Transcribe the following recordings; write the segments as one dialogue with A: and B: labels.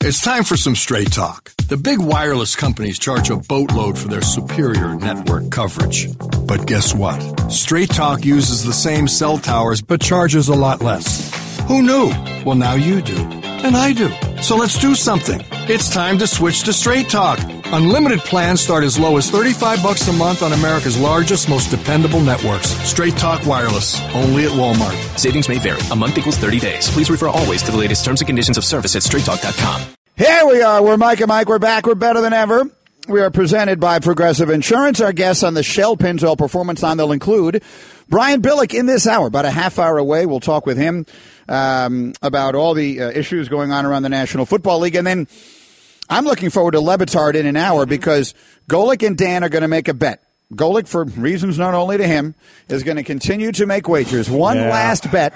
A: It's time for some straight talk. The big wireless companies charge a boatload for their superior network coverage. But guess what? Straight Talk uses the same cell towers but charges a lot less. Who knew? Well, now you do. And I do. So let's do something. It's time to switch to Straight Talk. Unlimited plans start as low as $35 a month on America's largest, most dependable networks. Straight Talk Wireless. Only at Walmart.
B: Savings may vary. A month equals 30 days. Please refer always to the latest terms and conditions of service at straighttalk.com.
C: Here we are. We're Mike and Mike. We're back. We're better than ever. We are presented by Progressive Insurance. Our guests on the Shell Pennzoil Performance Line, they'll include Brian Billick in this hour. About a half hour away, we'll talk with him about all the issues going on around the National Football League. And then I'm looking forward to LeBatard in an hour because Golic and Dan are going to make a bet. Golic, for reasons known only to him, is going to continue to make wagers. One last bet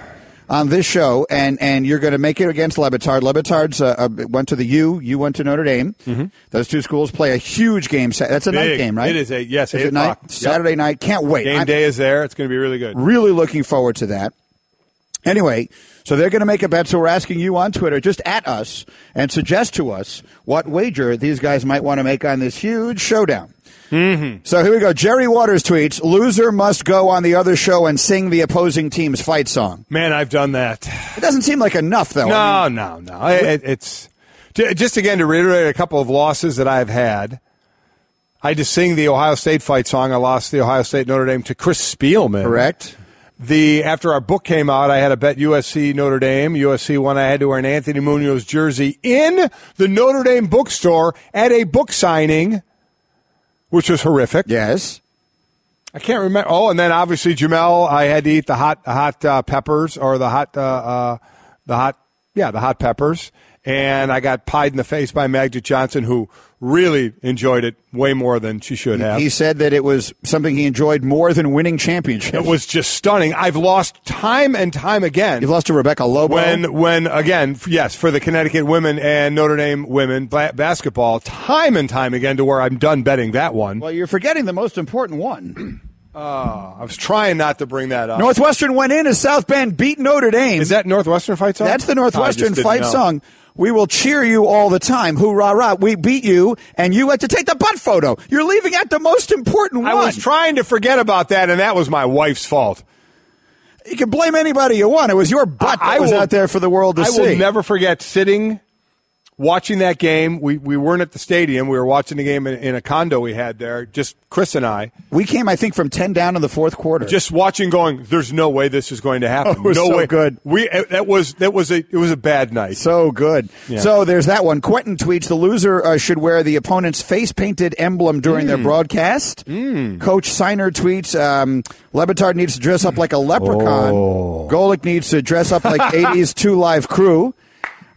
C: on this show, and you're going to make it against LeBatard. LeBatard's went to the U. You went to Notre Dame. Mm-hmm. Those two schools play a huge game. That's a night game, right?
D: It is. Yes,
C: is 8 o'clock. Night? Saturday night. Can't wait.
D: Game day is there. It's going to be really good.
C: Really looking forward to that. Anyway, so they're going to make a bet, so we're asking you on Twitter, just at us, and suggest to us what wager these guys might want to make on this huge showdown. Mm-hmm. So here we go. Jerry Waters tweets, loser must go on the other show and sing the opposing team's fight song.
D: Man, I've done that.
C: It doesn't seem like enough, though.
D: No. It's just, again, to reiterate a couple of losses that I've had. I just sing the Ohio State fight song. I lost the Ohio State Notre Dame to Chris Spielman.
C: Correct.
D: After our book came out, I had a bet USC Notre Dame. USC won. I had to wear an Anthony Munoz jersey in the Notre Dame bookstore at a book signing, which was horrific.
C: Yes.
D: I can't remember. Oh, and then obviously Jamel, I had to eat the hot peppers or the hot peppers. And I got pied in the face by Magda Johnson, who really enjoyed it way more than she should have.
C: He said that it was something he enjoyed more than winning championships.
D: It was just stunning. I've lost time and time again.
C: You've lost to Rebecca Lobo.
D: When again, yes, for the Connecticut women and Notre Dame women basketball, time and time again to where I'm done betting that one.
C: Well, you're forgetting the most important one.
D: I was trying not to bring that up.
C: Northwestern went in as South Bend beat Notre Dame.
D: Is that Northwestern fight song?
C: That's the Northwestern fight song. We will cheer you all the time. Hoorah, we beat you, and you had to take the butt photo. You're leaving out the most important one.
D: I was trying to forget about that, and that was my wife's fault.
C: You can blame anybody you want. It was your butt that was out there for the world to see.
D: I will never forget sitting, watching that game. We weren't at the stadium. We were watching the game in a condo we had there, just Chris and I.
C: We came, I think, from 10 down in the fourth quarter.
D: Just watching, going, there's no way this is going to happen.
C: Oh, it was
D: no
C: so
D: way.
C: Good.
D: It was a bad night.
C: So good. Yeah. So there's that one. Quentin tweets, the loser should wear the opponent's face-painted emblem during their broadcast. Coach Seiner tweets, LeBatard needs to dress up like a leprechaun. Golic needs to dress up like 80s 2 Live Crew.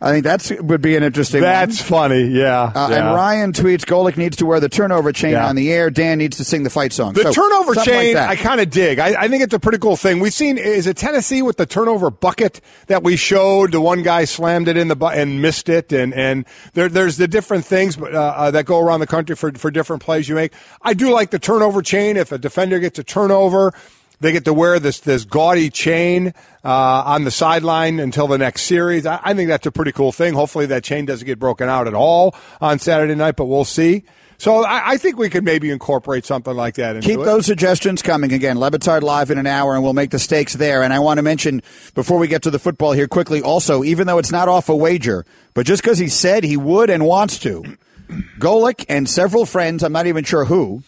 C: I think that would be an interesting one.
D: That's funny, yeah.
C: And Ryan tweets, Golic needs to wear the turnover chain on the air. Dan needs to sing the fight song.
D: The turnover chain,
C: like
D: I kind of dig. I think it's a pretty cool thing. We've seen, is it Tennessee with the turnover bucket that we showed? The one guy slammed it in the bucket and missed it. And there's the different things that go around the country for different plays you make. I do like the turnover chain. If a defender gets a turnover, they get to wear this gaudy chain on the sideline until the next series. I think that's a pretty cool thing. Hopefully that chain doesn't get broken out at all on Saturday night, but we'll see. So I think we could maybe incorporate something like that into it.
C: Keep those suggestions coming. Again, LeBatard live in an hour, and we'll make the stakes there. And I want to mention, before we get to the football here quickly, also, even though it's not off a wager, but just because he said he would and wants to, Golic and several friends, I'm not even sure who,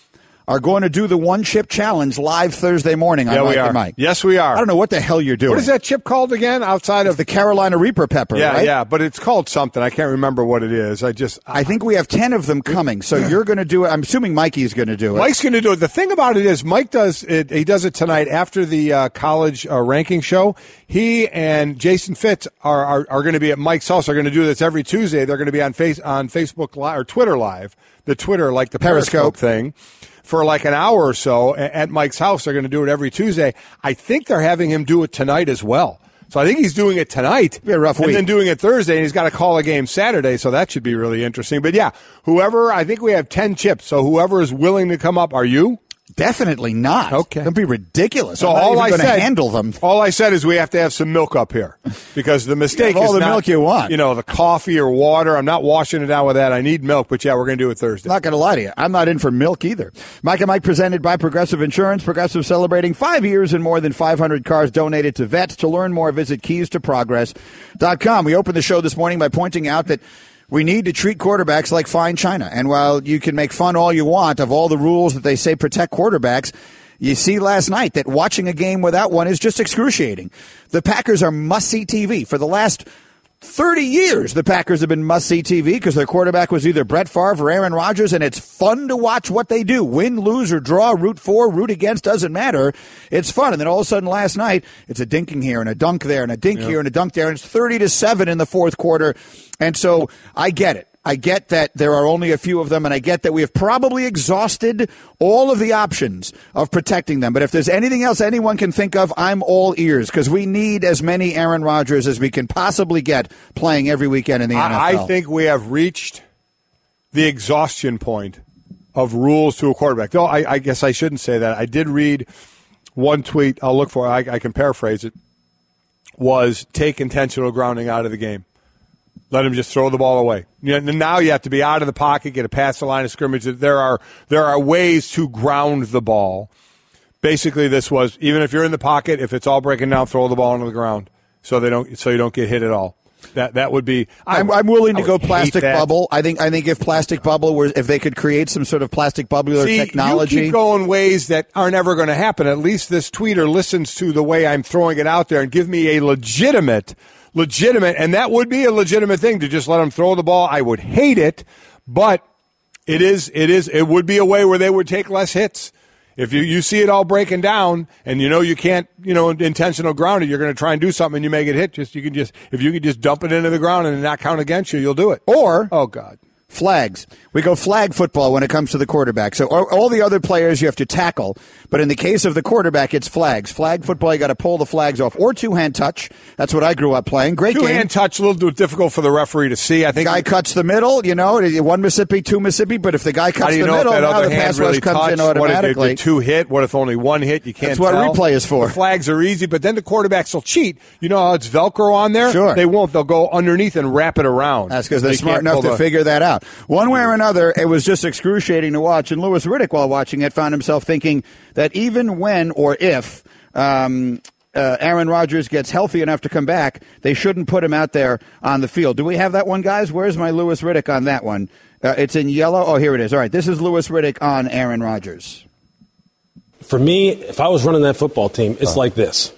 C: are going to do the one-chip challenge live Thursday morning on Mike and Mike.
D: Yes, we are.
C: I don't know what the hell you're doing.
D: What is that chip called again? Outside of
C: the Carolina Reaper pepper, right?
D: Yeah, but it's called something. I can't remember what it is.
C: I think we have 10 of them coming, so you're going to do it. I'm assuming Mikey's going to do it.
D: Mike's going to do it. The thing about it is Mike does it. He does it tonight after the college ranking show. He and Jason Fitz are going to be at Mike's house. They're going to do this every Tuesday. They're going to be on Facebook Live or Twitter Live. The Twitter, like the Periscope thing. For like an hour or so at Mike's house. They're going to do it every Tuesday. I think they're having him do it tonight as well. So I think he's doing it tonight.
C: It'll be a rough week.
D: And then doing it Thursday, and he's got to call a game Saturday, so that should be really interesting. But, yeah, I think we have 10 chips, so whoever is willing to come up, are you?
C: Definitely not.
D: Okay.
C: Don't be ridiculous.
D: So
C: I'm not
D: all
C: even
D: I
C: going to
D: said,
C: handle them.
D: All I said is we have to have some milk up here because the mistake
C: all
D: is
C: the
D: not,
C: milk you want.
D: The coffee or water. I'm not washing it down with that. I need milk, but yeah, we're going to do it Thursday.
C: Not going to lie to you. I'm not in for milk either. Mike and Mike presented by Progressive Insurance. Progressive celebrating 5 years and more than 500 cars donated to vets. To learn more, visit keystoprogress.com. We opened the show this morning by pointing out that we need to treat quarterbacks like fine china. And while you can make fun all you want of all the rules that they say protect quarterbacks, you see last night that watching a game without one is just excruciating. The Packers are must-see TV. For the last 30 years, the Packers have been must-see TV because their quarterback was either Brett Favre or Aaron Rodgers, and it's fun to watch what they do. Win, lose, or draw, root for, root against, doesn't matter. It's fun. And then all of a sudden last night, it's a dinking here and a dunk there and a dink here and a dunk there, and it's 30-7 in the fourth quarter. And so I get it. I get that there are only a few of them, and I get that we have probably exhausted all of the options of protecting them. But if there's anything else anyone can think of, I'm all ears because we need as many Aaron Rodgers as we can possibly get playing every weekend in the NFL.
D: I think we have reached the exhaustion point of rules to a quarterback. Though I guess I shouldn't say that. I did read one tweet. I'll look for it. I can paraphrase it. Was take intentional grounding out of the game. Let him just throw the ball away. Now you have to be out of the pocket, get a past the line of scrimmage. There are ways to ground the ball. Basically, this was even if you're in the pocket, if it's all breaking down, throw the ball onto the ground so you don't get hit at all. That would be.
C: I'm willing to go plastic bubble. I think if plastic bubble were, if they could create some sort of plastic bubbular technology.
D: You keep going ways that are never going to happen. At least this tweeter listens to the way I'm throwing it out there and give me a legitimate, and that would be a legitimate thing to just let them throw the ball. I would hate it, but it would be a way where they would take less hits. If you see it all breaking down and you can't, intentional ground it, you're going to try and do something and you may get hit. If you could just dump it into the ground and not count against you, you'll do it.
C: Or,
D: oh God.
C: Flags. We go flag football when it comes to the quarterback. So all the other players you have to tackle, but in the case of the quarterback, it's flags. Flag football, you got to pull the flags off. Or two-hand touch. That's what I grew up playing. Great game.
D: Two-hand touch, a little difficult for the referee to see. I think
C: guy cuts the middle, one Mississippi, two Mississippi, but if the guy cuts the middle, now the pass rush comes in automatically.
D: What if two hit? What if only one hit? You can't
C: That's what
D: tell.
C: replay is for.
D: The flags are easy, but then the quarterbacks will cheat. You know how it's Velcro on there?
C: Sure.
D: They won't. They'll go underneath and wrap it around.
C: That's because they're smart enough to figure that out. One way or another, it was just excruciating to watch. And Louis Riddick, while watching it, found himself thinking that even when or if Aaron Rodgers gets healthy enough to come back, they shouldn't put him out there on the field. Do we have that one, guys? Where's my Louis Riddick on that one? It's in yellow. Oh, here it is. All right, this is Louis Riddick on Aaron Rodgers.
E: For me, if I was running that football team, it's like this.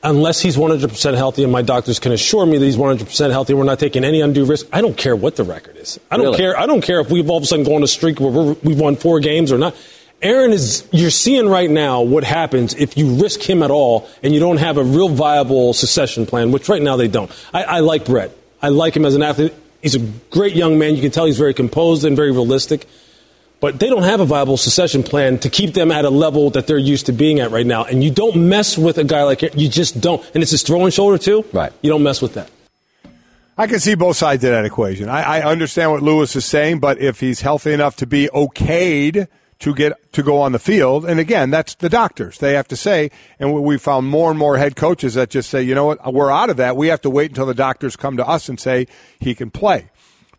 E: Unless he's 100% healthy and my doctors can assure me that he's 100% healthy and we're not taking any undue risk, I don't care what the record is. I don't care. I don't care if we've all of a sudden gone on a streak where we've won 4 games or not. Aaron you're seeing right now what happens if you risk him at all and you don't have a real viable succession plan, which right now they don't. I like Brett. I like him as an athlete. He's a great young man. You can tell he's very composed and very realistic. But they don't have a viable succession plan to keep them at a level that they're used to being at right now. And you don't mess with a guy like Aaron. You just don't. And it's his throwing shoulder, too.
F: Right.
E: You don't mess with that.
D: I can see both sides of that equation. I understand what Lewis is saying, but if he's healthy enough to be okayed to go on the field, and again, that's the doctors. They have to say, and we found more and more head coaches that just say, you know what, we're out of that. We have to wait until the doctors come to us and say he can play.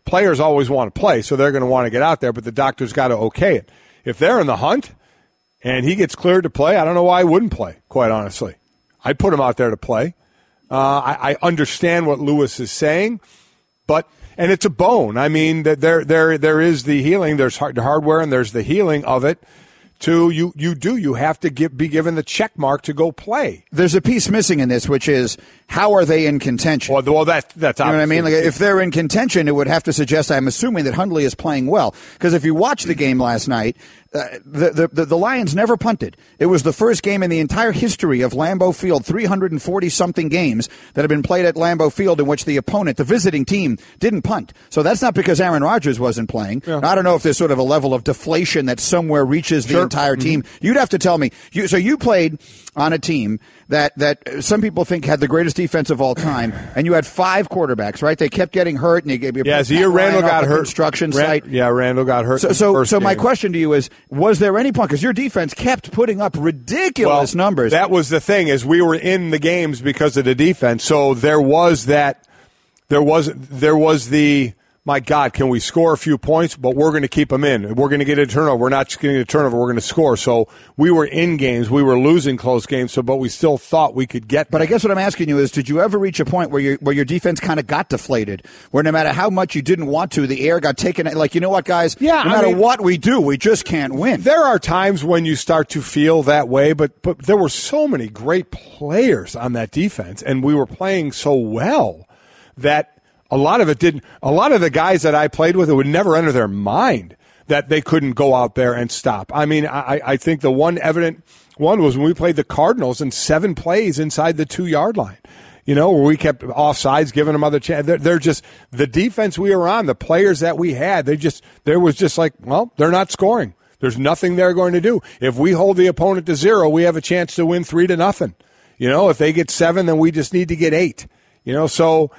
D: Players always want to play, so they're going to want to get out there, but the doctor's got to okay it. If they're in the hunt and he gets cleared to play, I don't know why he wouldn't play, quite honestly. I'd put him out there to play. I understand what Lewis is saying, and it's a bone. I mean, there is the healing. There's the hardware, and there's the healing of it. You have to be given the check mark to go play.
C: There's a piece missing in this, which is how are they in contention?
D: Well, that's
C: you know what I mean? Like, if they're in contention, it would have to suggest, I'm assuming, that Hundley is playing well. Because if you watch the game last night, the Lions never punted. It was the first game in the entire history of Lambeau Field, 340-something games that have been played at Lambeau Field in which the opponent, the visiting team, didn't punt. So that's not because Aaron Rodgers wasn't playing. Yeah. I don't know if there's sort of a level of deflation that somewhere reaches the entire team. Mm-hmm. You'd have to tell me. So you played on a team that some people think had the greatest defense of all time, and you had 5 quarterbacks, right? They kept getting hurt, and you gave
D: Randall got hurt.
C: Construction site.
D: Yeah, Randall got hurt.
C: So my question to you is, Was there any point? Because your defense kept putting up ridiculous numbers.
D: That was the thing, is we were in the games because of the defense. So there was that. There was the, my God, can we score a few points? But we're going to keep them in. We're going to get a turnover. We're not just getting a turnover. We're going to score. So we were in games. We were losing close games. But we still thought we could get.
C: But I guess what I'm asking you is, did you ever reach a point where your defense kind of got deflated, where no matter how much you didn't want to, the air got taken? Like, you know what, guys?
D: Yeah,
C: no matter what we do, we just can't win.
D: There are times when you start to feel that way, but there were so many great players on that defense, and we were playing so well that a lot of the guys that I played with, it would never enter their mind that they couldn't go out there and stop. I mean, I think the one evident one was when we played the Cardinals in 7 plays inside the 2-yard line, where we kept offsides, giving them other chances. They're just, the defense we were on, the players that we had, there was just like, well, they're not scoring. There's nothing they're going to do. If we hold the opponent to 0, we have a chance to win 3-0. If they get 7, then we just need to get 8. So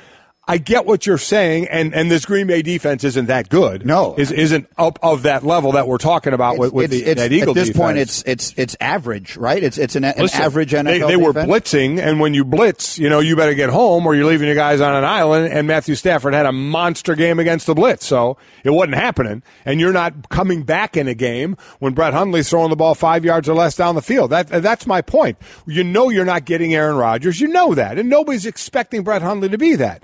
D: I get what you're saying, and this Green Bay defense isn't that good.
C: No,
D: isn't up of that level that we're talking about with that Eagle defense.
C: At this point, it's average, right? It's an average NFL.
D: They were
C: defense.
D: blitzing, and when you blitz, you better get home, or you're leaving your guys on an island. And Matthew Stafford had a monster game against the blitz, so it wasn't happening. And you're not coming back in a game when Brett Hundley's throwing the ball 5 yards or less down the field. That's my point. You're not getting Aaron Rodgers. You know that, and nobody's expecting Brett Hundley to be that.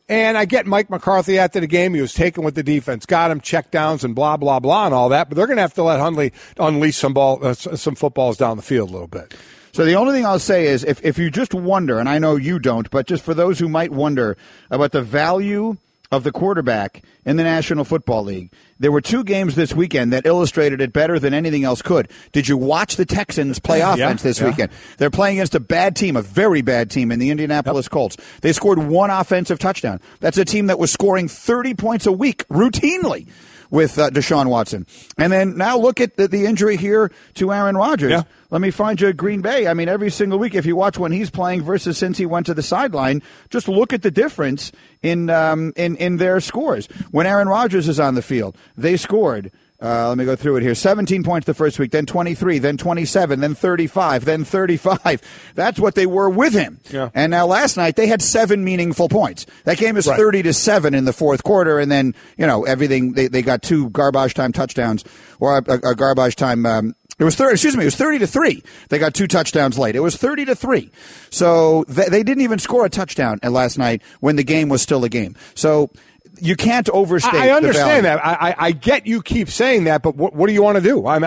D: And I get Mike McCarthy after the game. He was taken with the defense, got him checkdowns and blah, blah, blah and all that. But they're going to have to let Hundley unleash some footballs down the field a little bit.
C: So the only thing I'll say is if you just wonder, and I know you don't, but just for those who might wonder about the value of the quarterback in the National Football League, there were 2 games this weekend that illustrated it better than anything else could. Did you watch the Texans play offense this weekend? They're playing against a bad team, a very bad team in the Indianapolis Colts. They scored 1 offensive touchdown. That's a team that was scoring 30 points a week routinely with Deshaun Watson. And then now look at the injury here to Aaron Rodgers. Yeah. Let me find you Green Bay. I mean, every single week, if you watch when he's playing versus since he went to the sideline, just look at the difference in their scores. When Aaron Rodgers is on the field, they scored, let me go through it here, 17 points the first week, then 23, then 27, then 35, then 35. That's what they were with him. Yeah. And now last night, they had 7 meaningful points. That game is 30-7 in the fourth quarter, and then, everything, they got 2 garbage time touchdowns, or a garbage time It was 30-3. They got 2 touchdowns late. It was 30-3. So they didn't even score a touchdown last night when the game was still a game. So you can't overstate.
D: I understand that. I get you keep saying that, but what do you want to do? I'm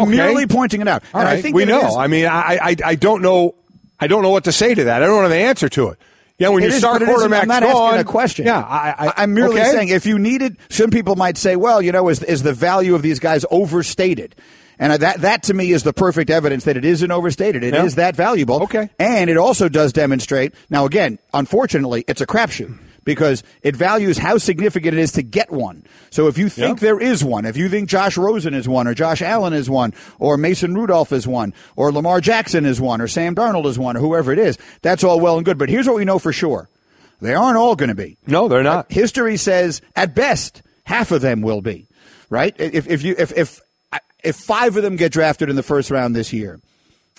C: merely pointing it out.
D: All right, I think we know. I don't know. I don't know what to say to that. I don't know the answer to it. Yeah, when you start quarterback,
C: I'm not asking a question.
D: Yeah,
C: I'm merely saying if you needed, some people might say, well, is the value of these guys overstated? And that to me is the perfect evidence that it isn't overstated. It is that valuable.
D: Okay.
C: And it also does demonstrate, now again, unfortunately, it's a crapshoot because it values how significant it is to get one. So if you think there is one, if you think Josh Rosen is one, or Josh Allen is one, or Mason Rudolph is one, or Lamar Jackson is one, or Sam Darnold is one, or whoever it is, that's all well and good. But here's what we know for sure. They aren't all going to be.
D: No, they're not.
C: History says, at best, half of them will be, right? If 5 of them get drafted in the first round this year,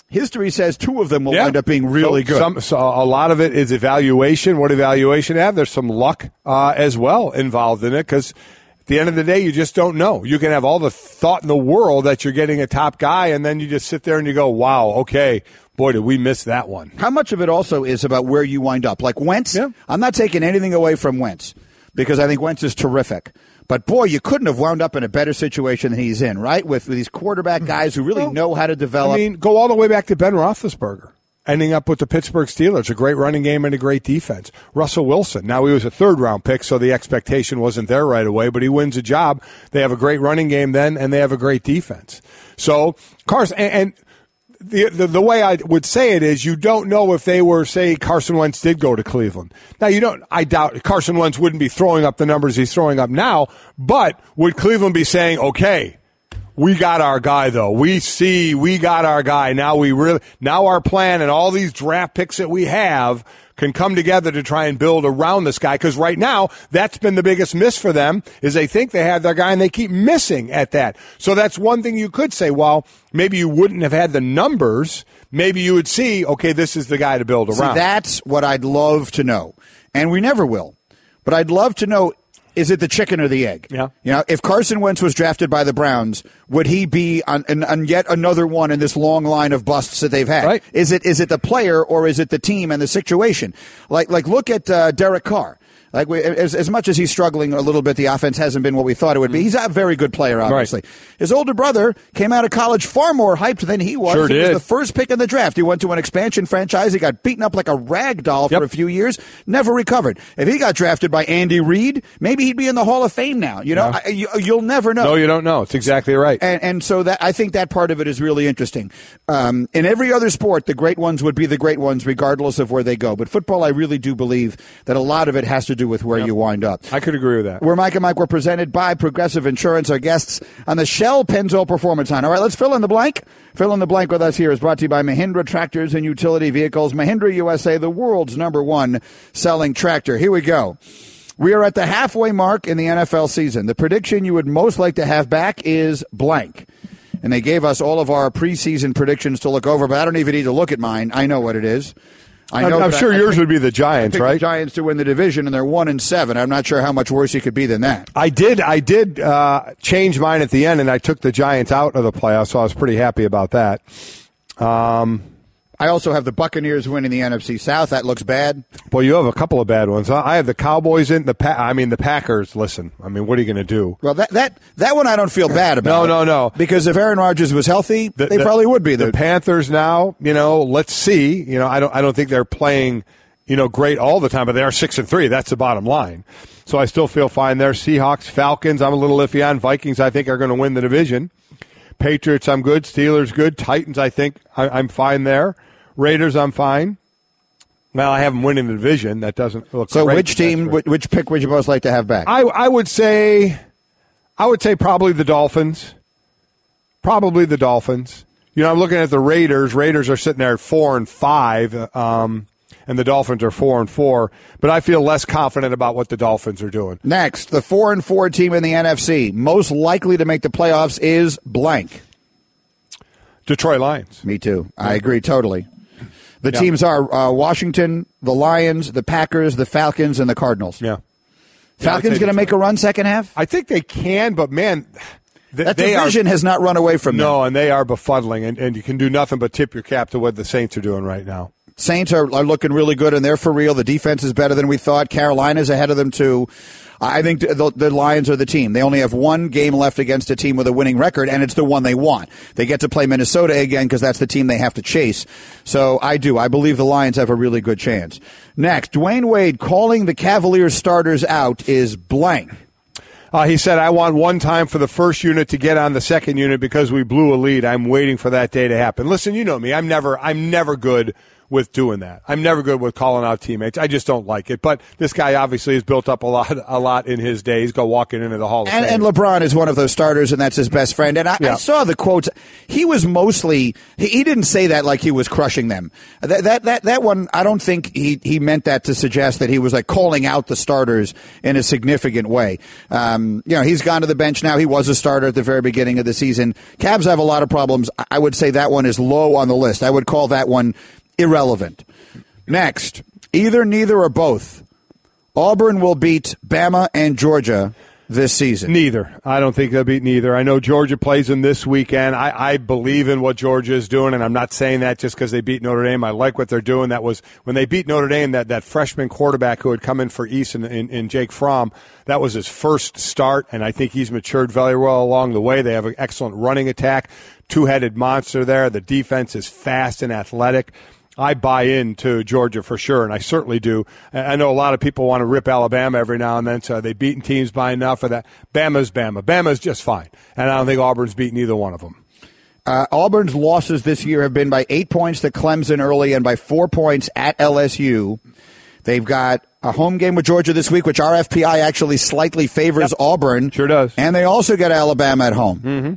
C: history says 2 of them will end up being really good.
D: So a lot of it is evaluation. What evaluation have? There's some luck as well involved in it because at the end of the day, you just don't know. You can have all the thought in the world that you're getting a top guy, and then you just sit there and you go, wow, okay, boy, did we miss that one.
C: How much of it also is about where you wind up? Like Wentz, I'm not taking anything away from Wentz because I think Wentz is terrific. But, boy, you couldn't have wound up in a better situation than he's in, right, with these quarterback guys who really know how to develop.
D: I mean, go all the way back to Ben Roethlisberger, ending up with the Pittsburgh Steelers, a great running game and a great defense. Russell Wilson, now he was a 3rd-round pick, so the expectation wasn't there right away, but he wins a job. They have a great running game then, and they have a great defense. So, Carson, and the way I would say it is you don't know if they were, say, Carson Wentz did go to Cleveland. Now, I doubt Carson Wentz wouldn't be throwing up the numbers he's throwing up now, but would Cleveland be saying, okay, we got our guy, though. We got our guy. Now our plan and all these draft picks that we have can come together to try and build around this guy. Because right now, that's been the biggest miss for them, is they think they have their guy and they keep missing at that. So that's one thing you could say, well, maybe you wouldn't have had the numbers. Maybe you would see, okay, this is the guy to build around.
C: See, that's what I'd love to know. And we never will. But I'd love to know, is it the chicken or the egg?
D: Yeah.
C: You know, if Carson Wentz was drafted by the Browns, would he be on yet another one in this long line of busts that they've had?
D: Right.
C: Is it the player or is it the team and the situation? Like look at Derek Carr. Like as much as he's struggling a little bit, the offense hasn't been what we thought it would be. He's a very good player, obviously. Right. His older brother came out of college far more hyped than he was.
D: Sure
C: he
D: did.
C: was the first pick in the draft. He went to an expansion franchise. He got beaten up like a rag doll for a few years. Never recovered. If he got drafted by Andy Reid, maybe he'd be in the Hall of Fame now. You know, you'll never know.
D: No, you don't know. It's exactly right.
C: And so that I think that part of it is really interesting. In every other sport, the great ones would be the great ones regardless of where they go. But football, I really do believe that a lot of it has to do with where you wind up.
D: I could agree with that.
C: We're Mike and Mike. We're presented by Progressive Insurance. Our guests on the Shell Pennzoil Performance Line. All right, let's fill in the blank. Fill in the blank with us here is brought to you by Mahindra Tractors and Utility Vehicles. Mahindra USA, the world's #1 selling tractor. Here we go. We are at the halfway mark in the NFL season. The prediction you would most like to have back is blank. And they gave us all of our preseason predictions to look over, but I don't even need to look at mine. I know what it is.
D: I'm sure yours would be the Giants, right?
C: The Giants to win the division, and they're 1-7. I'm not sure how much worse you could be than that.
D: I did change mine at the end, and I took the Giants out of the playoffs, so I was pretty happy about that.
C: I also have the Buccaneers winning the NFC South. That looks bad.
D: Well, you have a couple of bad ones. I have the Cowboys in the Packers. Listen, I mean, what are you going to do?
C: Well, that one I don't feel bad about.
D: No.
C: Because if Aaron Rodgers was healthy, they probably would be
D: the Panthers now. You know, let's see. You know, I don't think they're playing, great all the time, but they are 6-3. That's the bottom line. So I still feel fine there. Seahawks, Falcons, I'm a little iffy on. Vikings, I think, are going to win the division. Patriots, I'm good. Steelers, good. Titans, I think I'm fine there. Raiders, I'm fine. Well, I have them winning the division. That doesn't look
C: so.
D: Great,
C: which team? Which pick would you most like to have back?
D: I would say probably the Dolphins. Probably the Dolphins. I'm looking at the Raiders. Raiders are sitting there at 4-5, and the Dolphins are 4-4. But I feel less confident about what the Dolphins are doing.
C: Next, the 4-4 team in the NFC, most likely to make the playoffs is blank.
D: Detroit Lions.
C: Me too. I agree totally. The teams are Washington, the Lions, the Packers, the Falcons, and the Cardinals.
D: Yeah.
C: Falcons going to make a run second half?
D: I think they can, but, man,
C: that division has not run away from them.
D: No, and they are befuddling, and you can do nothing but tip your cap to what the Saints are doing right now.
C: Saints are looking really good, and they're for real. The defense is better than we thought. Carolina's ahead of them, too. I think the Lions are the team. They only have one game left against a team with a winning record, and it's the one they want. They get to play Minnesota again because that's the team they have to chase. So I believe the Lions have a really good chance. Next, Dwayne Wade calling the Cavaliers starters out is blank.
D: He said, I want one time for the first unit to get on the second unit because we blew a lead. I'm waiting for that day to happen. Listen, you know me. I'm never good with doing that. I'm never good with calling out teammates. I just don't like it. But this guy obviously has built up a lot in his day. He's go walking into the Hall of Fame. And
C: LeBron is one of those starters, and that's his best friend. And I saw the quotes. He was mostly he didn't say that like he was crushing them. That one, I don't think he meant that to suggest that he was like calling out the starters in a significant way. He's gone to the bench now. He was a starter at the very beginning of the season. Cavs have a lot of problems. I would say that one is low on the list. I would call that one irrelevant. Next, either, neither, or both. Auburn will beat Bama and Georgia this season.
D: Neither. I don't think they'll beat neither. I know Georgia plays them this weekend. I believe in what Georgia is doing, and I'm not saying that just because they beat Notre Dame. I like what they're doing. That was when they beat Notre Dame, that freshman quarterback who had come in for East in Jake Fromm. That was his first start, and I think he's matured very well along the way. They have an excellent running attack, two-headed monster there. The defense is fast and athletic. I buy into Georgia for sure, and I certainly do. I know a lot of people want to rip Alabama every now and then, so they've beaten teams by enough of that. Bama's Bama. Bama's just fine, and I don't think Auburn's beaten either one of them.
C: Auburn's losses this year have been by 8 points to Clemson early and by 4 points at LSU. They've got a home game with Georgia this week, which our FPI actually slightly favors Auburn.
D: Sure does.
C: And they also get Alabama at home.
D: Mm-hmm.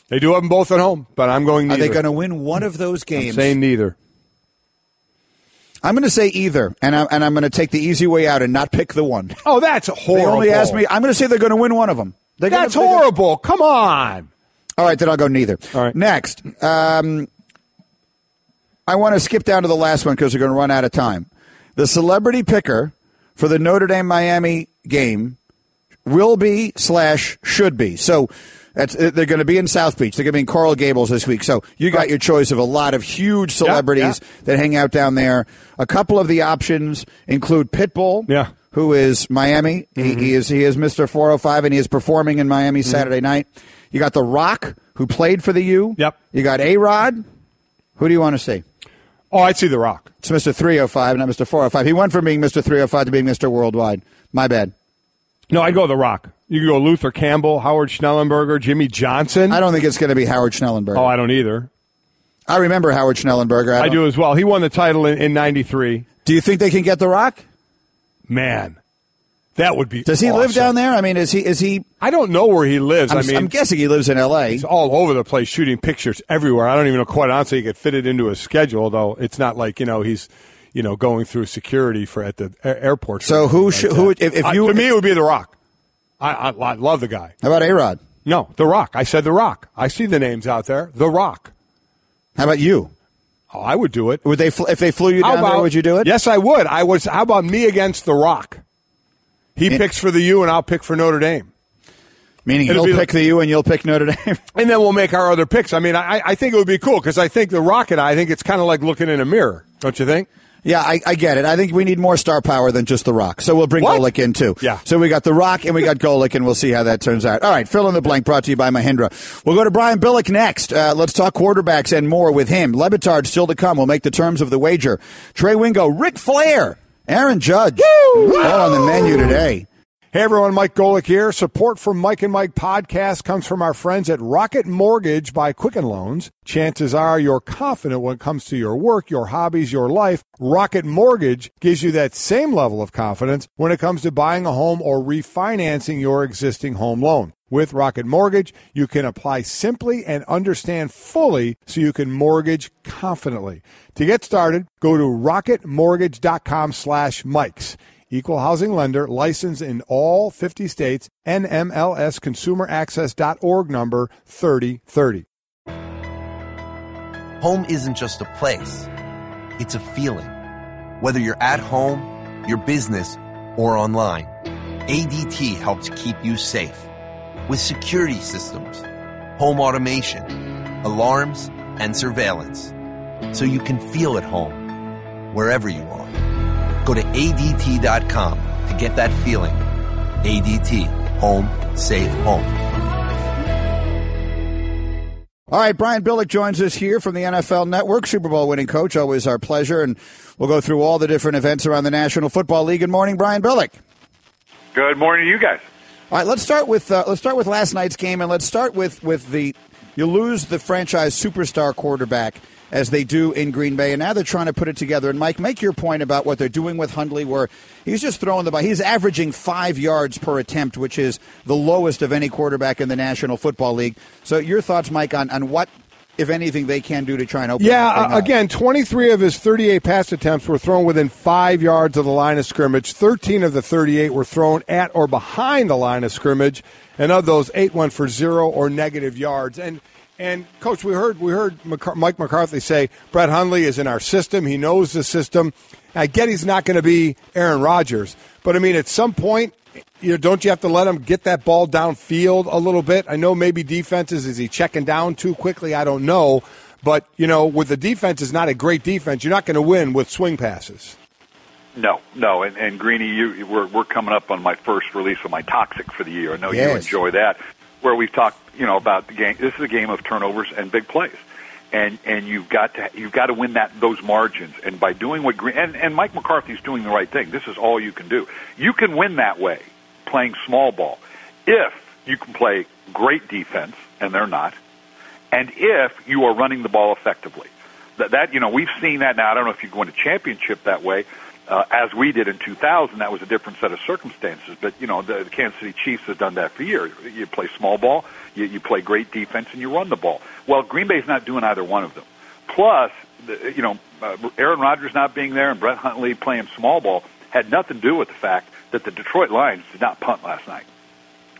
D: They do have them both at home, but I'm going neither.
C: Are they going to win one of those games?
D: I'm saying neither.
C: I'm going to say either, and I'm going to take the easy way out and not pick the one.
D: Oh, that's horrible.
C: They only asked me. I'm going to say they're going to win one of them.
D: That's horrible. Come on.
C: All right, then I'll go neither.
D: All right.
C: Next, I want to skip down to the last one because we're going to run out of time. The celebrity picker for the Notre Dame-Miami game will be / should be. So they're going to be in South Beach. They're going to be in Coral Gables this week. So you got your choice of a lot of huge celebrities that hang out down there. A couple of the options include Pitbull, who is Miami. Mm-hmm. He is Mr. 405, and he is performing in Miami Saturday night. You got The Rock, who played for the U.
D: Yep.
C: You got A-Rod. Who do you want to see?
D: Oh, I'd see The Rock.
C: It's Mr. 305, not Mr. 405. He went from being Mr. 305 to being Mr. Worldwide. My bad.
D: No, I'd go The Rock. You could go Luther Campbell, Howard Schnellenberger, Jimmy Johnson.
C: I don't think it's going to be Howard Schnellenberger.
D: Oh, I don't either.
C: I remember Howard Schnellenberger.
D: I do as well. He won the title in 93.
C: Do you think they can get The Rock?
D: Man, that would be
C: Does he live down there? I mean, is he?
D: I don't know where he lives.
C: I'm guessing he lives in L.A.
D: He's all over the place shooting pictures everywhere. I don't even know, quite honestly, he could fit it into his schedule, though. It's not like, he's going through security at the airport.
C: So if you...
D: To me, it would be The Rock. I love the guy.
C: How about A-Rod?
D: No, The Rock. I said The Rock. I see the names out there. The Rock.
C: How about you?
D: Oh, I would do it.
C: Would they? If they flew you down there, would you do it?
D: Yes, I would. How about me against The Rock? He picks for the U, and I'll pick for Notre Dame.
C: Meaning he'll pick the U, and you'll pick Notre Dame?
D: And then we'll make our other picks. I mean, I think it would be cool, because I think The Rock and I think it's kind of like looking in a mirror. Don't you think?
C: Yeah, I get it. I think we need more star power than just The Rock. So we'll bring Golic in, too.
D: Yeah.
C: So we got The Rock and we got Golic, and we'll see how that turns out. All right, fill in the blank, brought to you by Mahindra. We'll go to Brian Billick next. Let's talk quarterbacks and more with him. LeBatard still to come. We'll make the terms of the wager. Trey Wingo, Ric Flair, Aaron Judge. Woo! All on the menu today.
D: Hey, everyone, Mike Golic here. Support for Mike and Mike podcast comes from our friends at Rocket Mortgage by Quicken Loans. Chances are you're confident when it comes to your work, your hobbies, your life. Rocket Mortgage gives you that same level of confidence when it comes to buying a home or refinancing your existing home loan. With Rocket Mortgage, you can apply simply and understand fully so you can mortgage confidently. To get started, go to rocketmortgage.com/Mikes. Equal housing lender, licensed in all 50 states, NMLS consumeraccess.org number 3030.
F: Home isn't just a place, it's a feeling. Whether you're at home, your business, or online, ADT helps keep you safe. With security systems, home automation, alarms, and surveillance, so you can feel at home, wherever you are. Go to ADT.com to get that feeling. ADT. Home. Safe home.
C: All right, Brian Billick joins us here from the NFL Network, Super Bowl winning coach. Always our pleasure. And we'll go through all the different events around the National Football League. Good morning, Brian Billick.
G: Good morning to you guys.
C: All right, let's start with last night's game, and let's start with you lose the franchise superstar quarterback as they do in Green Bay, and now they're trying to put it together. And, Mike, make your point about what they're doing with Hundley, where he's just throwing the ball. He's averaging 5 yards per attempt, which is the lowest of any quarterback in the National Football League. So your thoughts, Mike, on what, if anything, they can do to try and open
D: again, 23 of his 38 pass attempts were thrown within 5 yards of the line of scrimmage. 13 of the 38 were thrown at or behind the line of scrimmage, and of those, 8 went for 0 or negative yards. And Coach, we heard Mike McCarthy say Brett Hundley is in our system. He knows the system. I get he's not going to be Aaron Rodgers, but I mean, at some point, don't you have to let him get that ball downfield a little bit? I know maybe defenses, is he checking down too quickly? I don't know, but with the defense is not a great defense, you're not going to win with swing passes.
G: No, and Greeny, we're coming up on my first release of my Toxic for the year. I know you enjoy that, where we've talked, about the game. This is a game of turnovers and big plays, and you've got to win those margins. And by doing what and Mike McCarthy's doing the right thing. This is all you can do. You can win that way, playing small ball, if you can play great defense, and they're not, and if you are running the ball effectively. That we've seen that now. I don't know if you go into championship that way. As we did in 2000, that was a different set of circumstances. But, the Kansas City Chiefs have done that for years. You play small ball, you play great defense, and you run the ball. Well, Green Bay's not doing either one of them. Plus, Aaron Rodgers not being there and Brett Hundley playing small ball had nothing to do with the fact that the Detroit Lions did not punt last night.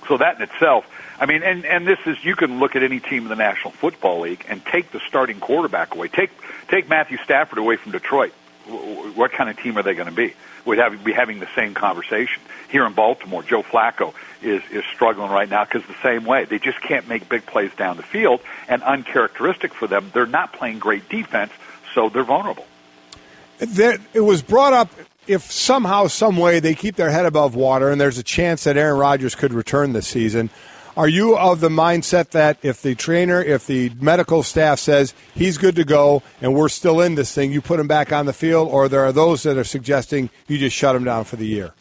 G: So that in itself, I mean, and this is, you can look at any team in the National Football League and take the starting quarterback away. Take Matthew Stafford away from Detroit. What kind of team are they going to be? We'd be having the same conversation. Here in Baltimore, Joe Flacco is struggling right now because the same way. They just can't make big plays down the field, and uncharacteristic for them, they're not playing great defense, so they're vulnerable.
D: It was brought up, if somehow, some way, they keep their head above water and there's a chance that Aaron Rodgers could return this season, are you of the mindset that if the medical staff says he's good to go and we're still in this thing, you put him back on the field, or there are those that are suggesting you just shut him down for the year?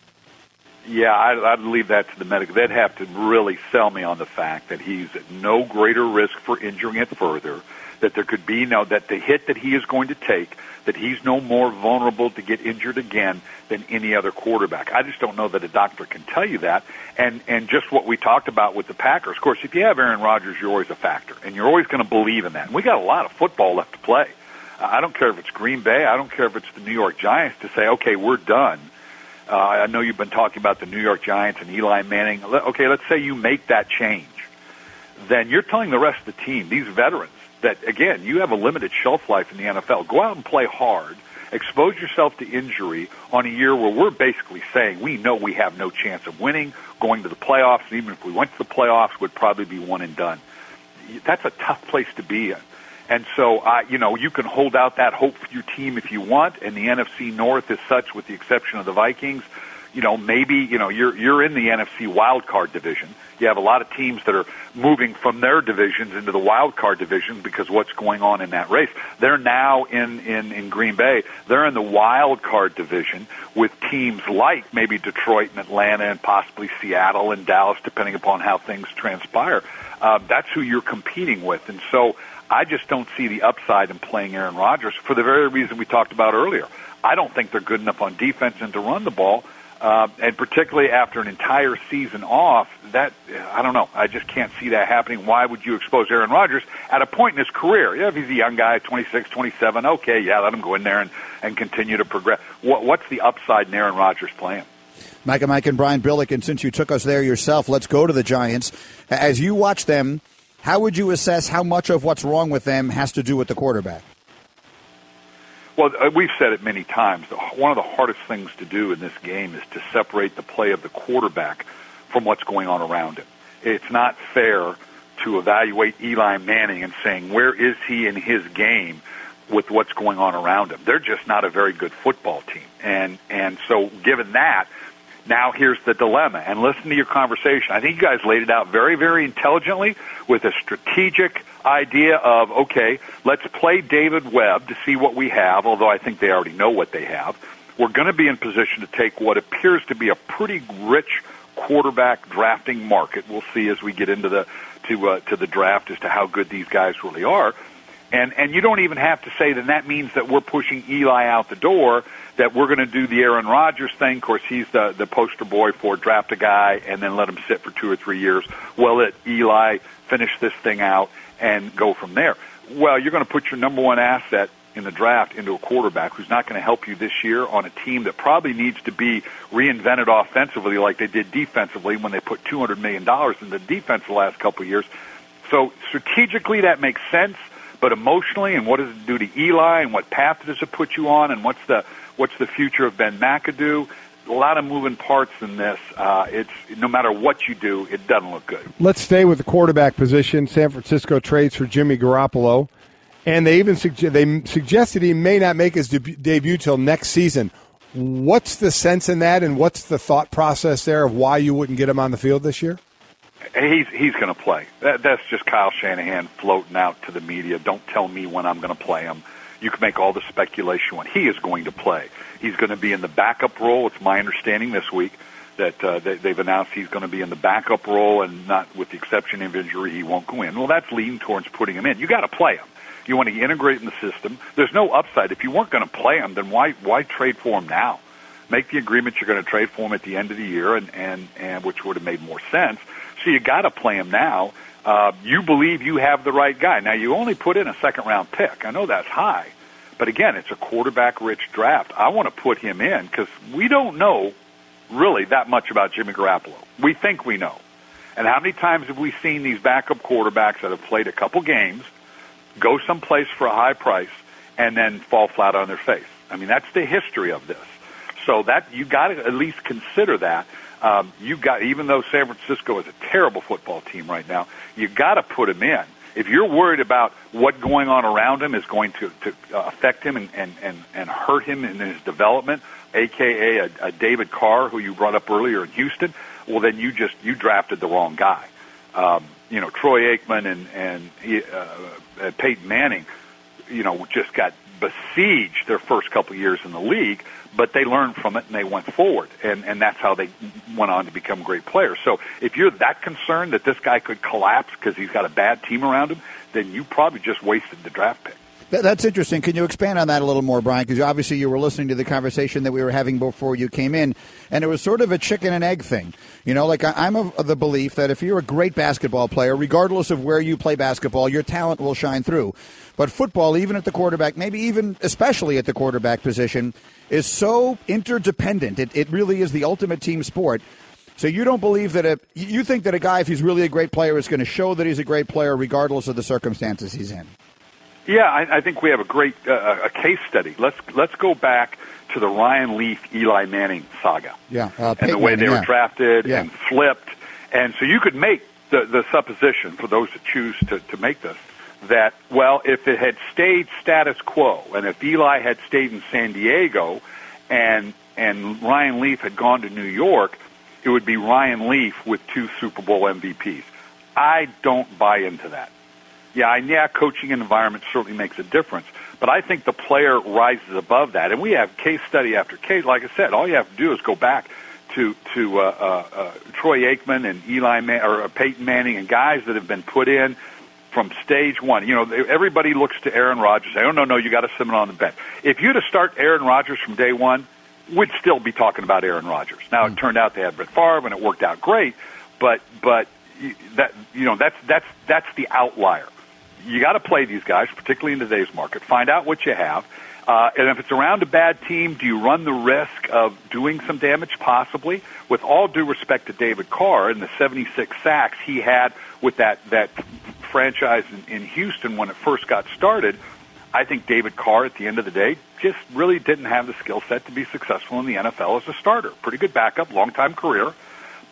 G: Yeah, I'd leave that to the medical. They'd have to really sell me on the fact that he's at no greater risk for injuring it further, that there could be that the hit that he is going to take, that he's no more vulnerable to get injured again than any other quarterback. I just don't know that a doctor can tell you that. And just what we talked about with the Packers, of course, if you have Aaron Rodgers, you're always a factor, and you're always going to believe in that. And we got a lot of football left to play. I don't care if it's Green Bay. I don't care if it's the New York Giants to say, okay, we're done. I know you've been talking about the New York Giants and Eli Manning. Okay, let's say you make that change. Then you're telling the rest of the team, these veterans, that, again, you have a limited shelf life in the NFL. Go out and play hard. Expose yourself to injury on a year where we're basically saying we know we have no chance of winning, going to the playoffs, and even if we went to the playoffs, would probably be one and done. That's a tough place to be in. And so, you can hold out that hope for your team if you want, and the NFC North is such, with the exception of the Vikings, maybe, you're in the NFC wild card division. You have a lot of teams that are moving from their divisions into the wild card division because what's going on in that race. They're now in Green Bay. They're in the wild card division with teams like maybe Detroit and Atlanta and possibly Seattle and Dallas, depending upon how things transpire. That's who you're competing with. And so I just don't see the upside in playing Aaron Rodgers for the very reason we talked about earlier. I don't think they're good enough on defense and to run the ball. And particularly after an entire season off, I don't know. I just can't see that happening. Why would you expose Aaron Rodgers at a point in his career? Yeah, if he's a young guy, 26, 27, okay, yeah, let him go in there and continue to progress. What's the upside in Aaron Rodgers playing?
C: Mike and Brian Billick, and since you took us there yourself, let's go to the Giants. As you watch them, how would you assess how much of what's wrong with them has to do with the quarterback?
G: Well, we've said it many times. One of the hardest things to do in this game is to separate the play of the quarterback from what's going on around him. It's not fair to evaluate Eli Manning and saying, where is he in his game with what's going on around him? They're just not a very good football team. And so given that, now here's the dilemma. And listen to your conversation. I think you guys laid it out very, very intelligently with a strategic idea of, okay, let's play David Webb to see what we have, although I think they already know what they have. We're going to be in position to take what appears to be a pretty rich quarterback drafting market. We'll see as we get into the draft as to how good these guys really are. And you don't even have to say that means that we're pushing Eli out the door, that we're going to do the Aaron Rodgers thing. Of course, he's the poster boy for draft a guy and then let him sit for 2 or 3 years. Well, let Eli finish this thing out and go from there. Well, you're going to put your number one asset in the draft into a quarterback who's not going to help you this year on a team that probably needs to be reinvented offensively like they did defensively when they put $200 million into defense the last couple of years. So strategically that makes sense, but emotionally, and what does it do to Eli, and what path does it put you on, and what's the future of Ben McAdoo? A lot of moving parts in this. It's no matter what you do, it doesn't look good.
D: Let's stay with the quarterback position. San Francisco trades for Jimmy Garoppolo, and they even suggested he may not make his debut till next season. What's the sense in that, and what's the thought process there of why you wouldn't get him on the field this year?
G: He's going to play. That's just Kyle Shanahan floating out to the media. Don't tell me when I'm going to play him. You can make all the speculation when he is going to play. He's going to be in the backup role. It's my understanding this week that they've announced he's going to be in the backup role, and not with the exception of injury, he won't go in. Well, that's leading towards putting him in. You got to play him. You want to integrate in the system. There's no upside. If you weren't going to play him, then why trade for him now? Make the agreement you're going to trade for him at the end of the year, and which would have made more sense. So you got to play him now. You believe you have the right guy. Now, you only put in a second-round pick. I know that's high, But again, it's a quarterback-rich draft. I want to put him in because we don't know really that much about Jimmy Garoppolo. We think we know. And how many times have we seen these backup quarterbacks that have played a couple games go someplace for a high price and then fall flat on their face? I mean, that's the history of this. So that you got to at least consider that. Even though San Francisco is a terrible football team right now, you got to put him in. If you're worried about what going on around him is going to affect him and hurt him in his development, a.k.a. a David Carr, who you brought up earlier in Houston, well, then you drafted the wrong guy. Troy Aikman and Peyton Manning, just got besieged their first couple years in the league, but they learned from it and they went forward, and that's how they went on to become great players. So if you're that concerned that this guy could collapse because he's got a bad team around him, then you probably just wasted the draft pick.
C: That's interesting. Can you expand on that a little more, Brian? Because obviously you were listening to the conversation that we were having before you came in, and it was sort of a chicken and egg thing. I'm of the belief that if you're a great basketball player, regardless of where you play basketball, your talent will shine through. But football, even at the quarterback, maybe even especially at the quarterback position, is so interdependent. It really is the ultimate team sport. So you don't believe that you think that a guy, if he's really a great player, is going to show that he's a great player regardless of the circumstances he's in?
G: Yeah, I think we have a great a case study. Let's go back to the Ryan Leaf, Eli Manning saga.
C: Yeah,
G: and the way they were drafted and flipped. And so you could make the supposition, for those that choose to make this, that, well, if it had stayed status quo, and if Eli had stayed in San Diego and Ryan Leaf had gone to New York, it would be Ryan Leaf with 2 Super Bowl MVPs. I don't buy into that. Yeah, coaching environment certainly makes a difference, but I think the player rises above that. And we have case study after case. Like I said, all you have to do is go back to Troy Aikman and Peyton Manning and guys that have been put in from stage one. Everybody looks to Aaron Rodgers. Say, oh, no, you got to sit him on the bench. If you'd have started Aaron Rodgers from day one, we'd still be talking about Aaron Rodgers. Now, it turned out they had Brett Favre, and it worked out great, but that's the outlier. You got to play these guys, particularly in today's market. Find out what you have. And if it's around a bad team, do you run the risk of doing some damage? Possibly. With all due respect to David Carr and the 76 sacks he had with that franchise in Houston when it first got started, I think David Carr, at the end of the day, just really didn't have the skill set to be successful in the NFL as a starter. Pretty good backup, long-time career.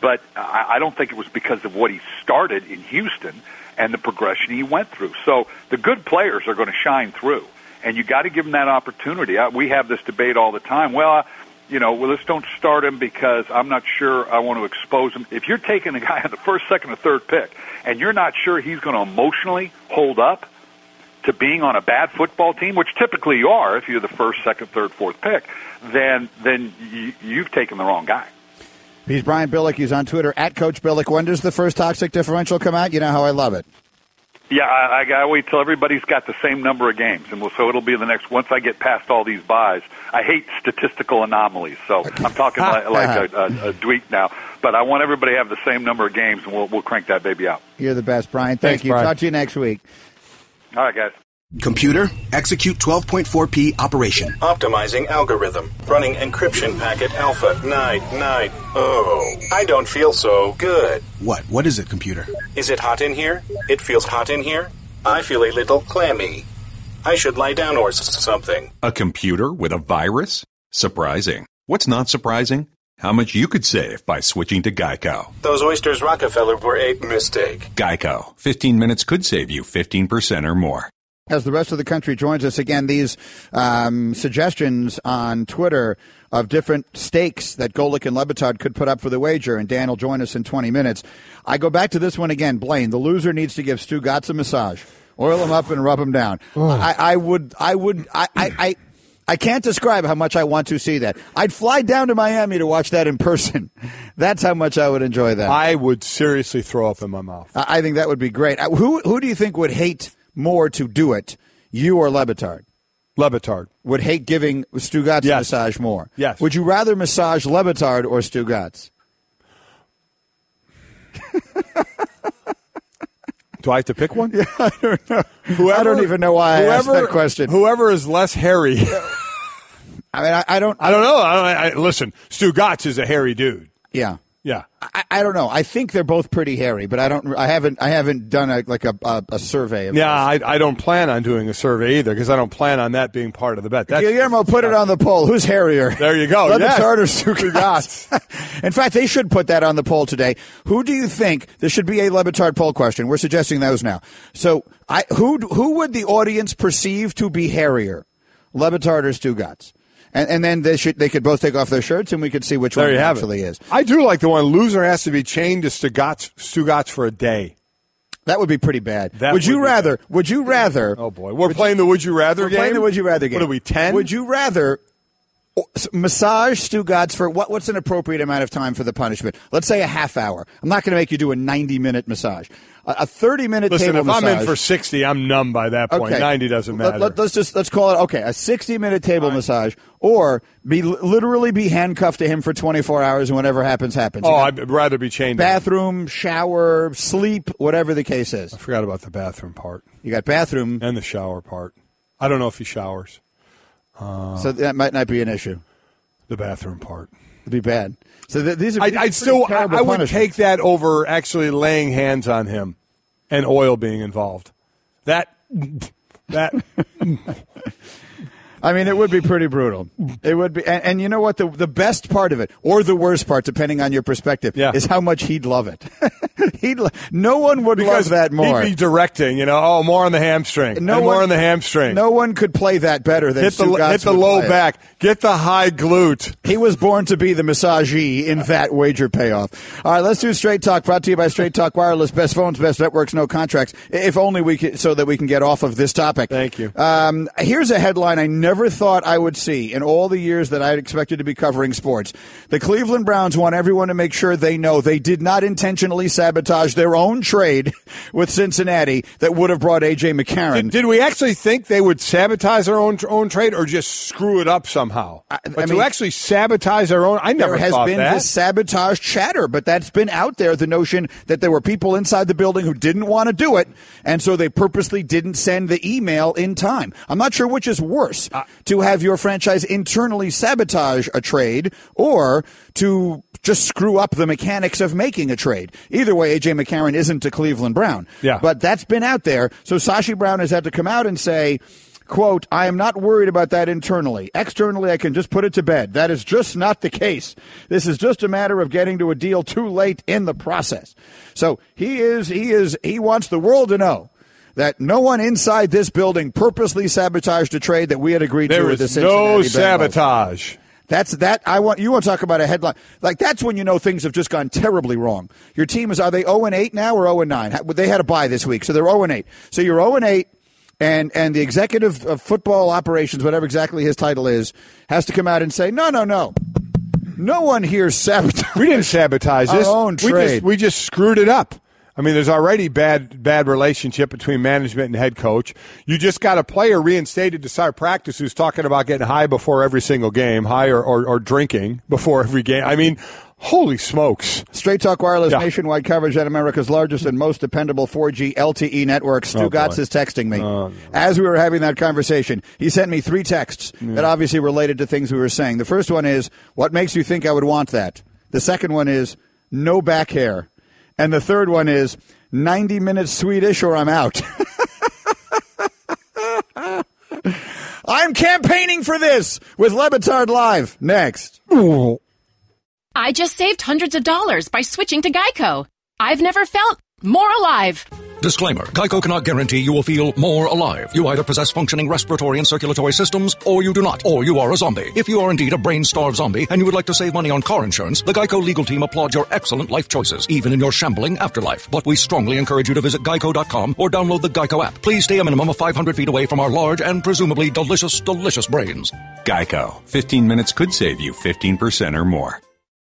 G: But I don't think it was because of what he started in Houston and the progression he went through. So the good players are going to shine through, and you got to give them that opportunity. We have this debate all the time. Let's don't start him because I'm not sure I want to expose him. If you're taking a guy on the first, second, or third pick, and you're not sure he's going to emotionally hold up to being on a bad football team, which typically you are if you're the first, second, third, fourth pick, then you've taken the wrong guy.
C: He's Brian Billick. He's on Twitter, @Coach Billick. When does the first toxic differential come out? You know how I love it.
G: Yeah, I got to wait till everybody's got the same number of games. And so it'll be the next, once I get past all these buys. I hate statistical anomalies, so I'm talking like a dweek now. But I want everybody to have the same number of games, and we'll crank that baby out.
C: You're the best, Brian. Thank you.
D: Brian.
C: Talk to you next week.
G: All right, guys.
H: Computer, execute 12.4p operation.
I: Optimizing algorithm. Running encryption packet alpha. Night. Oh, I don't feel so good.
H: What is it, computer?
I: Is it hot in here? It feels hot in here. I feel a little clammy. I should lie down or something.
J: A computer with a virus? Surprising. What's not surprising? How much you could save by switching to Geico.
I: Those oysters Rockefeller were a mistake.
J: Geico. 15 minutes could save you 15% or more.
C: As the rest of the country joins us again, these suggestions on Twitter of different stakes that Golic and LeBatard could put up for the wager, and Dan will join us in 20 minutes. I go back to this one again. Blaine, the loser needs to give Stu Gatz a massage. Oil him up and rub him down. I can't describe how much I want to see that. I'd fly down to Miami to watch that in person. That's how much I would enjoy that.
D: I would seriously throw up in my mouth.
C: I think that would be great. Who do you think would hate more to do it, you or LeBatard?
D: LeBatard.
C: Would hate giving Stu Gatz a massage more?
D: Yes.
C: Would you rather massage LeBatard or Stu Gatz?
D: Do I have to pick one?
C: Yeah, I don't know. I don't even know why I asked that question.
D: Whoever is less hairy.
C: I mean, I don't
D: know. Listen, Stu Gatz is a hairy dude.
C: Yeah.
D: Yeah.
C: I don't know. I think they're both pretty hairy, but I haven't done a survey of
D: this. I don't plan on doing a survey either because I don't plan on that being part of the bet.
C: Guillermo, put it on the poll. Who's hairier?
D: There you go.
C: LeBatard or Stu Gatz? In fact, they should put that on the poll today. Who do you think? There should be a LeBatard poll question. We're suggesting those now. So, who would the audience perceive to be hairier, LeBatard or Stu Gatz? And then they could both take off their shirts, and we could see which one it actually is.
D: I do like the one loser has to be chained to Stu Gatz for a day.
C: That would be pretty bad. Would you rather?
D: Oh boy, we're playing the Would You Rather game.
C: Playing the Would You Rather game.
D: What are we, 10?
C: Would you rather massage Stu Gatz for what's an appropriate amount of time for the punishment? Let's say a half hour. I'm not going to make you do a 90-minute massage. A 30-minute
D: Listen,
C: table massage.
D: Listen, if I'm in for 60, I'm numb by that point.
C: Okay.
D: 90 doesn't matter.
C: Let's call it, a 60-minute table massage, or literally be handcuffed to him for 24 hours, and whatever happens, happens.
D: I'd rather be chained.
C: Bathroom, shower, sleep, whatever the case is.
D: I forgot about the bathroom part.
C: You got bathroom.
D: And the shower part. I don't know if he showers.
C: So that might not be an issue.
D: The bathroom part.
C: It'd be bad. So these are
D: I would take that over actually laying hands on him and oil being involved. That
C: I mean, it would be pretty brutal. It would be, and you know what? The best part of it, or the worst part, depending on your perspective, is how much he'd love it. No one would love that more.
D: He'd be directing, more on the hamstring, more on the hamstring.
C: No one could play that better than Stu Gatz.
D: Hit the low back, get the high glute.
C: He was born to be the massagee in that wager payoff. All right, let's do Straight Talk, brought to you by Straight Talk Wireless. Best phones, best networks, no contracts. If only we could, so that we can get off of this topic.
D: Thank you.
C: Here's a headline I never thought I would see in all the years that I expected to be covering sports. The Cleveland Browns want everyone to make sure they know they did not intentionally sabotage their own trade with Cincinnati that would have brought A.J. McCarron.
D: Did we actually think they would sabotage their own trade or just screw it up somehow? To actually sabotage their own, I never thought that.
C: There has been this sabotage chatter, but that's been out there, the notion that there were people inside the building who didn't want to do it, and so they purposely didn't send the email in time. I'm not sure which is worse, to have your franchise internally sabotage a trade or to just screw up the mechanics of making a trade. Either way, A.J. McCarron isn't a Cleveland Brown.
D: Yeah.
C: But that's been out there. So Sashi Brown has had to come out and say, quote, I am not worried about that internally. Externally, I can just put it to bed. That is just not the case. This is just a matter of getting to a deal too late in the process. So he wants the world to know that no one inside this building purposely sabotaged a trade that we had agreed to with the Cincinnati Bengals.
D: There is no sabotage.
C: You want to talk about a headline. Like, that's when you know things have just gone terribly wrong. Your team are they 0-8 now or 0-9? They had a bye this week, so they're 0-8. So you're 0-8, and the executive of football operations, whatever exactly his title is, has to come out and say, no. No one here sabotaged.
D: We didn't sabotage this.
C: Our own trade.
D: We just screwed it up. I mean, there's already bad relationship between management and head coach. You just got a player reinstated to start practice who's talking about getting high before every single game, high or drinking before every game. I mean, holy smokes.
C: Straight Talk Wireless, nationwide coverage at America's largest and most dependable 4G LTE network. Stu Gatz is texting me. As we were having that conversation, he sent me 3 texts that obviously related to things we were saying. The first one is, what makes you think I would want that? The second one is, no back hair. And the third one is 90 minutes Swedish or I'm out. I'm campaigning for this with LeBatard Live. Next.
K: I just saved hundreds of dollars by switching to Geico. I've never felt more alive.
L: Disclaimer. Geico cannot guarantee you will feel more alive. You either possess functioning respiratory and circulatory systems, or you do not, or you are a zombie. If you are indeed a brain-starved zombie and you would like to save money on car insurance, the Geico legal team applauds your excellent life choices, even in your shambling afterlife. But we strongly encourage you to visit geico.com or download the Geico app. Please stay a minimum of 500 feet away from our large and presumably delicious, delicious brains.
J: Geico. 15 minutes could save you 15% or more.